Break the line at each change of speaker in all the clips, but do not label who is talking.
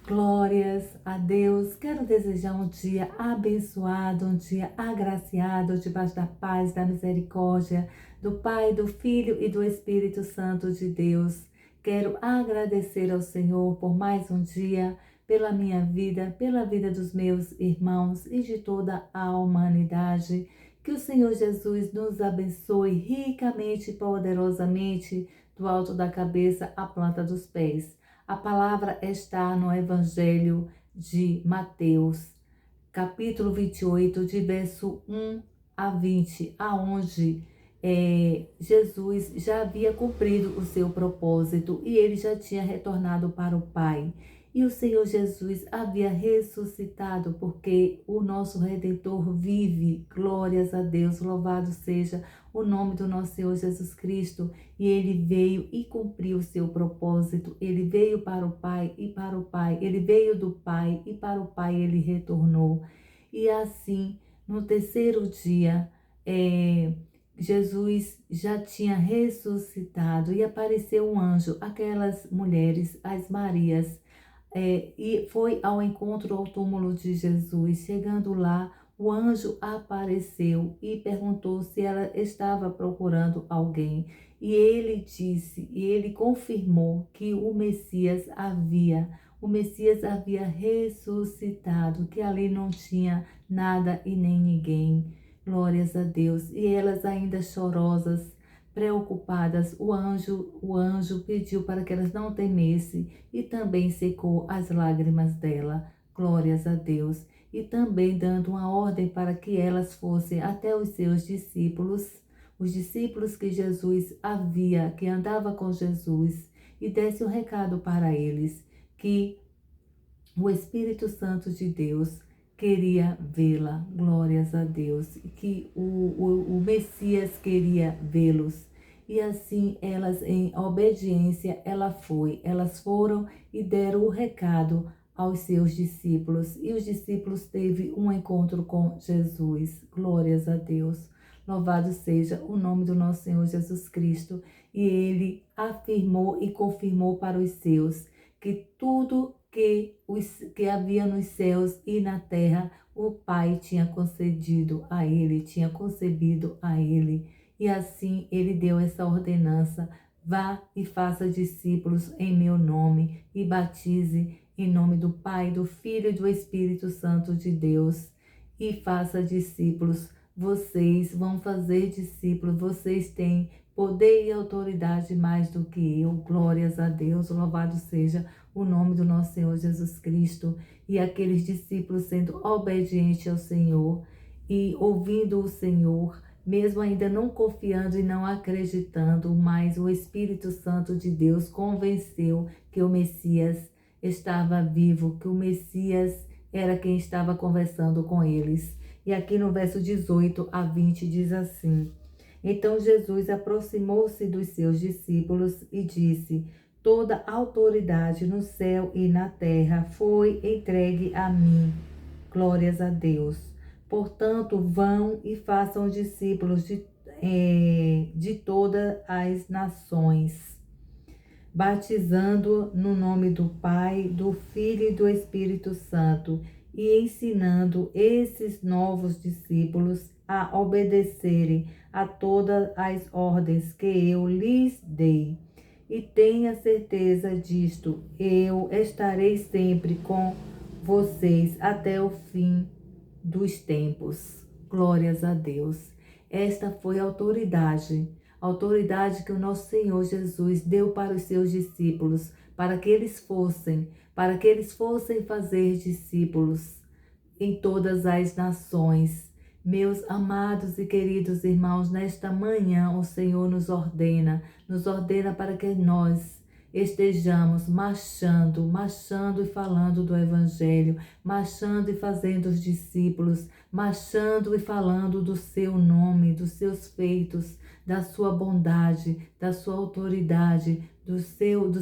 Glórias a Deus. Quero desejar um dia abençoado, um dia agraciado, debaixo da paz, da misericórdia do Pai, do Filho e do Espírito Santo de Deus. Quero agradecer ao Senhor por mais um dia, pela minha vida, pela vida dos meus irmãos e de toda a humanidade. Que o Senhor Jesus nos abençoe ricamente e poderosamente, do alto da cabeça à planta dos pés. A palavra está no Evangelho de Mateus, capítulo 28, de verso 1 a 20, aonde Jesus já havia cumprido o seu propósito e ele já tinha retornado para o Pai. E o Senhor Jesus havia ressuscitado porque o nosso Redentor vive. Glórias a Deus, louvado seja o nome do nosso Senhor Jesus Cristo. E ele veio e cumpriu o seu propósito. Ele veio para o Pai e para o Pai. Ele veio do Pai e para o Pai ele retornou. E assim, no terceiro dia, Jesus já tinha ressuscitado e apareceu um anjo, aquelas mulheres, as Marias, e foi ao encontro ao túmulo de Jesus. Chegando lá, o anjo apareceu e perguntou se ela estava procurando alguém. E ele disse, e ele confirmou que o Messias havia ressuscitado, que ali não tinha nada e nem ninguém. Glórias a Deus. E elas ainda chorosas, preocupadas, o anjo pediu para que elas não temessem e também secou as lágrimas dela. Glórias a Deus. E também dando uma ordem para que elas fossem até os seus discípulos, os discípulos que Jesus havia, que andava com Jesus, e desse um recado para eles, que o Espírito Santo de Deus queria vê-la, glórias a Deus, que o Messias queria vê-los. E assim elas, em obediência, elas foram e deram o recado aos seus discípulos. E os discípulos teve um encontro com Jesus, glórias a Deus. Louvado seja o nome do nosso Senhor Jesus Cristo. E ele afirmou e confirmou para os seus que tudo que havia nos céus e na terra, o Pai tinha concedido a ele, tinha concebido a ele. E assim ele deu essa ordenança: vá e faça discípulos em meu nome e batize em nome do Pai, do Filho e do Espírito Santo de Deus. E faça discípulos. Vocês vão fazer discípulos, vocês têm poder e autoridade mais do que eu. Glórias a Deus, louvado seja o nome do nosso Senhor Jesus Cristo. E aqueles discípulos sendo obedientes ao Senhor e ouvindo o Senhor, mesmo ainda não confiando e não acreditando, mas o Espírito Santo de Deus convenceu que o Messias estava vivo, que o Messias era quem estava conversando com eles. E aqui no verso 18 a 20 diz assim: então Jesus aproximou-se dos seus discípulos e disse: toda autoridade no céu e na terra foi entregue a mim. Glórias a Deus. Portanto, vão e façam discípulos de todas as nações, batizando no nome do Pai, do Filho e do Espírito Santo, e ensinando esses novos discípulos a obedecerem a todas as ordens que eu lhes dei. E tenha certeza disto, eu estarei sempre com vocês até o fim dos tempos. Glórias a Deus. Esta foi a autoridade que o nosso Senhor Jesus deu para os seus discípulos, para que eles fossem fazer discípulos em todas as nações. Meus amados e queridos irmãos, nesta manhã o Senhor nos ordena para que nós estejamos marchando e falando do Evangelho, marchando e fazendo os discípulos, marchando e falando do seu nome, dos seus feitos, da sua bondade, da sua autoridade, dos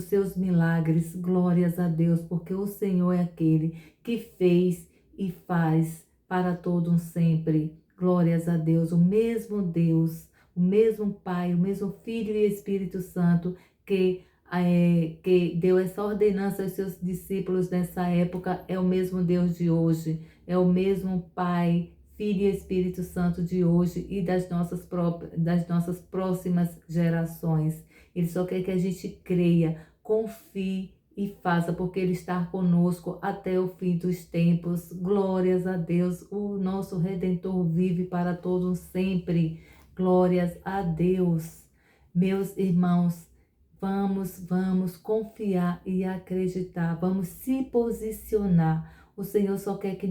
seus milagres. Glórias a Deus, porque o Senhor é aquele que fez e faz para todo um sempre. Glórias a Deus, o mesmo Pai, o mesmo Filho e Espírito Santo que que deu essa ordenança aos seus discípulos nessa época, é o mesmo Deus de hoje, é o mesmo Pai, Filho e Espírito Santo de hoje e das nossas próximas gerações. Ele só quer que a gente creia, confie e faça, porque Ele está conosco até o fim dos tempos. Glórias a Deus, o nosso Redentor vive para todos sempre. Glórias a Deus. Meus irmãos, vamos confiar e acreditar, vamos se posicionar. O Senhor só quer que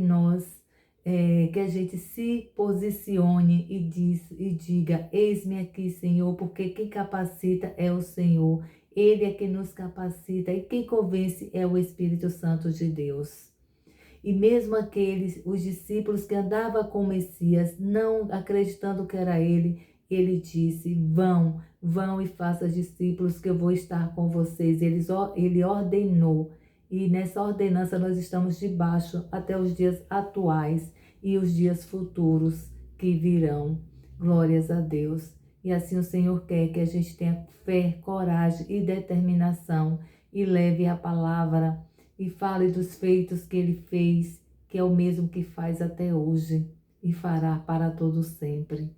que a gente se posicione e diga: eis-me aqui, Senhor, porque quem capacita é o Senhor. Ele é quem nos capacita e quem convence é o Espírito Santo de Deus. E mesmo os discípulos que andavam com o Messias, não acreditando que era ele disse: vão e façam discípulos que eu vou estar com vocês. Ele ordenou. E nessa ordenança nós estamos debaixo até os dias atuais e os dias futuros que virão. Glórias a Deus. E assim o Senhor quer que a gente tenha fé, coragem e determinação e leve a palavra e fale dos feitos que Ele fez, que é o mesmo que faz até hoje e fará para todo sempre.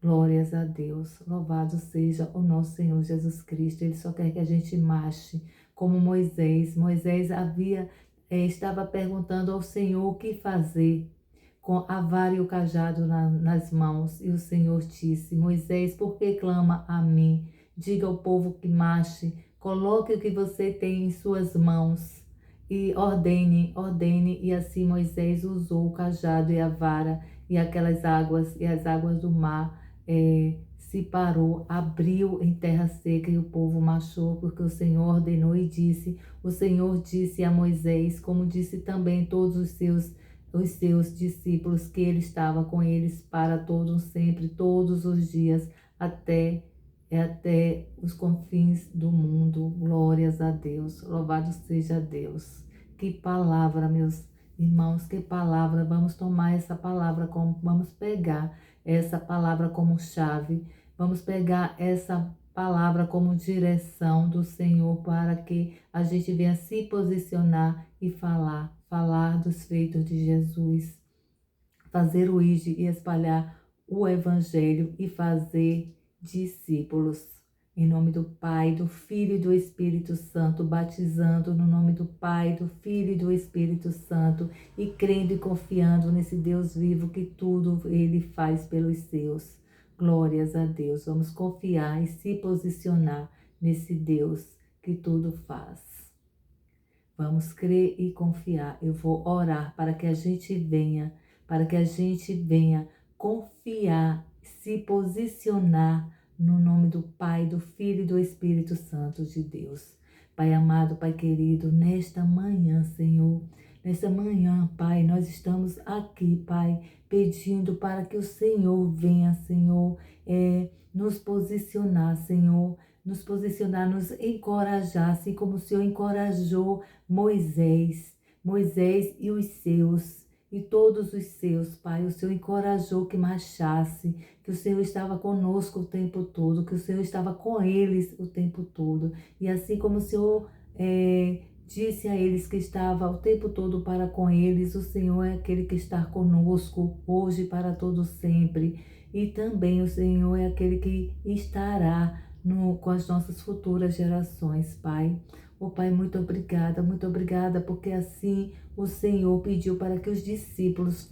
Glórias a Deus. Louvado seja o nosso Senhor Jesus Cristo. Ele só quer que a gente marche como Moisés. Moisés estava perguntando ao Senhor o que fazer com a vara e o cajado nas mãos. E o Senhor disse: Moisés, por que clama a mim? Diga ao povo que marche, coloque o que você tem em suas mãos e ordene. E assim Moisés usou o cajado e a vara e aquelas águas e as águas do mar se parou, abriu em terra seca e o povo marchou, porque o Senhor ordenou e disse. O Senhor disse a Moisés, como disse também todos os seus discípulos, que ele estava com eles para todos sempre, todos os dias, até os confins do mundo. Glórias a Deus, louvado seja Deus. Que palavra, meus irmãos, que palavra. Vamos tomar essa palavra, vamos pegar essa palavra como chave, vamos pegar essa palavra como direção do Senhor para que a gente venha se posicionar e falar dos feitos de Jesus, fazer o ID e espalhar o Evangelho e fazer discípulos. Em nome do Pai, do Filho e do Espírito Santo, batizando no nome do Pai, do Filho e do Espírito Santo e crendo e confiando nesse Deus vivo que tudo Ele faz pelos seus. Glórias a Deus. Vamos confiar e se posicionar nesse Deus que tudo faz. Vamos crer e confiar. Eu vou orar para que a gente venha confiar, se posicionar no nome do Pai, do Filho e do Espírito Santo de Deus. Pai amado, Pai querido, nesta manhã, Senhor, nesta manhã, Pai, nós estamos aqui, Pai, pedindo para que o Senhor venha, Senhor, nos posicionar, Senhor, nos encorajar, assim como o Senhor encorajou Moisés e os seus. E todos os seus, Pai, o Senhor encorajou que marchasse, que o Senhor estava conosco o tempo todo, que o Senhor estava com eles o tempo todo. E assim como o Senhor disse a eles que estava o tempo todo para com eles, o Senhor é aquele que está conosco hoje para todo sempre. E também o Senhor é aquele que estará com as nossas futuras gerações, Pai. Pai, muito obrigada, porque assim o Senhor pediu para que os discípulos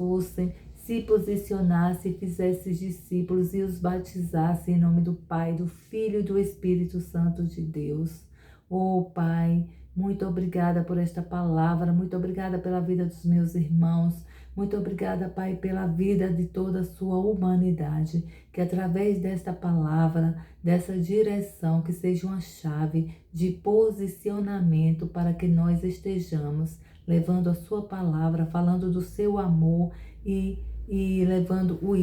se posicionassem, fizessem discípulos e os batizassem em nome do Pai, do Filho e do Espírito Santo de Deus. Pai, muito obrigada por esta palavra, muito obrigada pela vida dos meus irmãos, muito obrigada, Pai, pela vida de toda a sua humanidade, que através desta palavra, dessa direção, que seja uma chave de posicionamento para que nós estejamos levando a sua palavra, falando do seu amor e levando o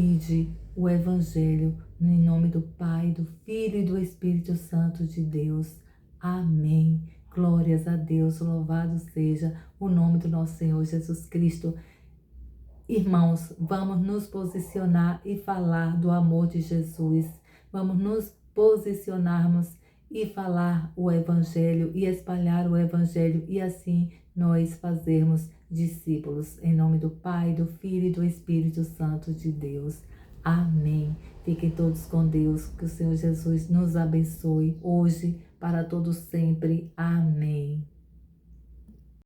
o Evangelho, em nome do Pai, do Filho e do Espírito Santo de Deus. Amém. Glórias a Deus, louvado seja o nome do nosso Senhor Jesus Cristo. Irmãos, vamos nos posicionar e falar do amor de Jesus. Vamos nos posicionarmos e falar o Evangelho e espalhar o Evangelho e assim nós fazermos discípulos. Em nome do Pai, do Filho e do Espírito Santo de Deus. Amém. Fiquem todos com Deus. Que o Senhor Jesus nos abençoe hoje, para todos sempre. Amém.